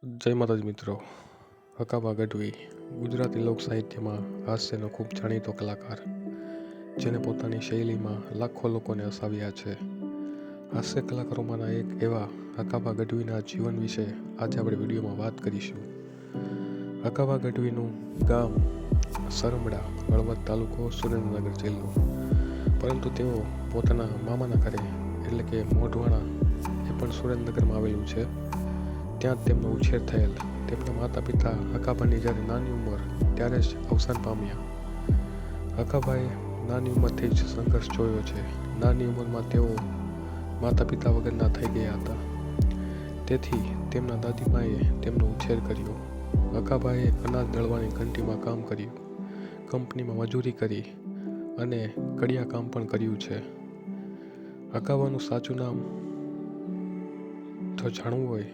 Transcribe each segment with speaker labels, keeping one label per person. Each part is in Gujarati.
Speaker 1: જય માતાજી મિત્રો. હકાબા ગઢવી ગુજરાતી લોક સાહિત્યમાં હાસ્યનો ખૂબ જાણીતો કલાકાર, જેને પોતાની શૈલીમાં લાખો લોકોને હસાવ્યા છે. હાસ્ય કલાકારોમાંના એક એવા હકાબા ગઢવીના જીવન વિશે આજે આપણે વિડીયોમાં વાત કરીશું. હકાબા ગઢવીનું ગામ સરમડા, હળવદ તાલુકો, સુરેન્દ્રનગર જિલ્લો. પરંતુ તેઓ પોતાના મામાના ઘરે એટલે કે મોઢવાણા, એ પણ સુરેન્દ્રનગરમાં આવેલું છે, ત્યાં જ તેમનો ઉછેર થયેલ. તેમના માતા પિતા હકાબાની જ્યારે નાની ઉંમર ત્યારે જ અવસાન પામ્યા. હકાબાએ નાની ઉંમરથી જ સંઘર્ષ જોયો છે. નાની ઉંમરમાં તેઓ માતા પિતા વગરના થઈ ગયા હતા. તેથી તેમના દાદીમાએ તેમનો ઉછેર કર્યો. હકાબાએ અનાજ દળવાની ઘંટીમાં કામ કર્યું, કંપનીમાં મજૂરી કરી અને કડિયા કામ પણ કર્યું છે. હકાબાનું સાચું નામ જો જાણવું હોય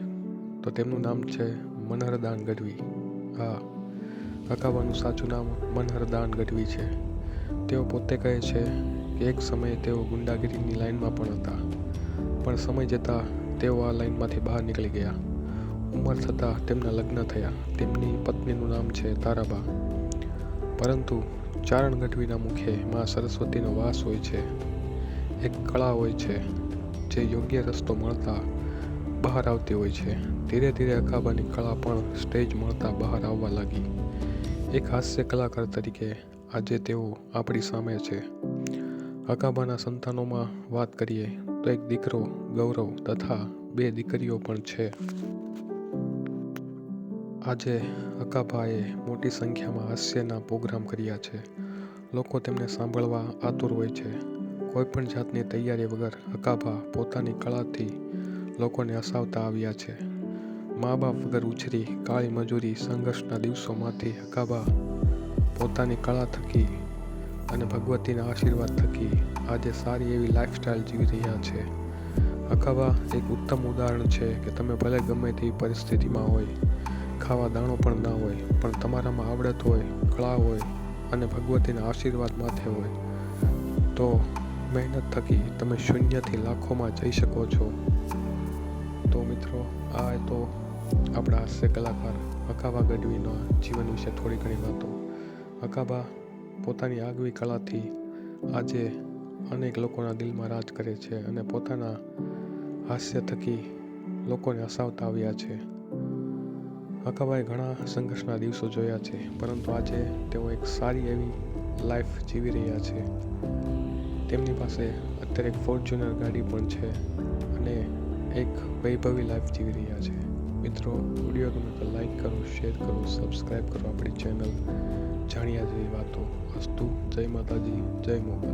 Speaker 1: તો તેમનું નામ છે મનહરદાન ગઢવી. હા, હકાબાનું સાચું નામ મનહરદાન ગઢવી છે. તેઓ પોતે કહે છે કે એક સમયે તેઓ ગુંડાગીરીની લાઇનમાં પણ હતા, પણ સમય જતાં તેઓ આ લાઇનમાંથી બહાર નીકળી ગયા. ઉંમર થતાં તેમના લગ્ન થયા. તેમની પત્નીનું નામ છે તારાબા. પરંતુ ચારણ ગઢવીના મુખે મા સરસ્વતીનો વાસ હોય છે. એક કળા હોય છે જે યોગ્ય રસ્તો મળતા બહાર આવતી હોય છે. ધીરે ધીરે હકાબાની કળા પણ સ્ટેજ મળતા બહાર આવવા લાગી. એક હાસ્ય કલાકાર તરીકે આજે તેઓ આપણી સામે છે. હકાબાના સંતાનોમાં વાત કરીએ તો એક દીકરો ગૌરવ તથા 2 દીકરીઓ પણ છે. આજે હકાબાએ મોટી સંખ્યામાં હાસ્યના પ્રોગ્રામ કર્યા છે. લોકો તેમને સાંભળવા આતુર હોય છે. કોઈપણ જાતની તૈયારી વગર હકાબા પોતાની કળાથી લોકોને હસાવતા આવ્યા છે. મા બાપ વગર ઉછરી કાળી મજૂરી સંઘર્ષના દિવસોમાંથી હકાબા પોતાની કળા થકી અને ભગવતીના આશીર્વાદ થકી આજે સારી એવી લાઈફસ્ટાઈલ જીવી રહ્યા છે. હકાબા એક ઉત્તમ ઉદાહરણ છે કે તમે ભલે ગમે તેવી પરિસ્થિતિમાં હોય, ખાવા દાણો પણ ના હોય, પણ તમારામાં આવડત હોય, કળા હોય અને ભગવતીના આશીર્વાદ માથે હોય તો મહેનત થકી તમે શૂન્યથી લાખોમાં જઈ શકો છો. તો મિત્રો, આ તો આપણા હાસ્ય કલાકાર હકાબા ગઢવીના જીવન વિશે થોડી ઘણી વાતો. હકાબા પોતાની આગવી કળાથી આજે અનેક લોકોના દિલમાં રાજ કરે છે અને પોતાના હાસ્ય થકી લોકોને હસાવતા આવ્યા છે. હકાબાએ ઘણા સંઘર્ષના દિવસો જોયા છે, પરંતુ આજે તેઓ એક સારી એવી લાઈફ જીવી રહ્યા છે. તેમની પાસે અત્યારે એક ફોર્ચ્યુનર ગાડી પણ છે અને એક વૈભવી લાઈફ જીવી રહ્યા છે. મિત્રો, વિડીયો ગમે તો લાઈક કરો, શેર કરો, સબસ્ક્રાઈબ કરો આપણી ચેનલ જાણ્યા જેવી વાતો. અસ્તુ. જય માતાજી, જય મોગલ.